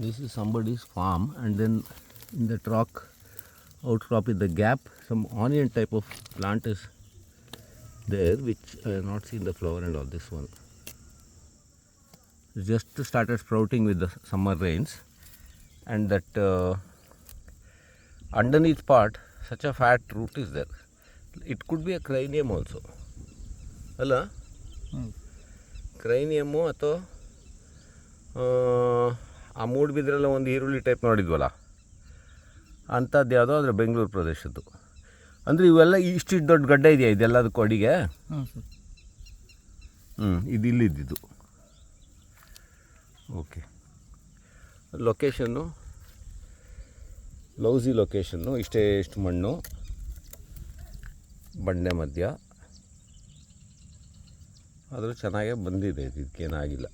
This is somebody's farm, and then in the outcrop in the gap, some onion type of plant is there, which I have not seen the flower and all. This one just started sprouting with the summer rains, and that underneath part, such a fat root is there. It could be a cranium also. ಅಲ್ಲ ಕ್ರೈನಿಯಮ್ಮು ಅಥವಾ ಆ ಮೂಡುಬಿದ್ರೆಲ್ಲ ಒಂದು ಈರುಳ್ಳಿ type ನೋಡಿದ್ವಲ್ಲ ಅಂಥದ್ದು ಯಾವುದೋ ಆದರೆ ಬೆಂಗಳೂರು ಪ್ರದೇಶದ್ದು. ಅಂದರೆ ಇವೆಲ್ಲ ಇಷ್ಟು ದೊಡ್ಡ ಗಡ್ಡೆ ಇದೆಯಾ ಇದೆಲ್ಲದಕ್ಕೂ ಅಡಿಗೆ? ಇದು ಇಲ್ಲಿದ್ದು. Okay, location lousy location. ಇಷ್ಟು ಮಣ್ಣು, ಬಂಡೆ ಮಧ್ಯ, ಆದರೂ ಚೆನ್ನಾಗೇ ಬಂದಿದೆ, ಇದಕ್ಕೇನಾಗಿಲ್ಲ.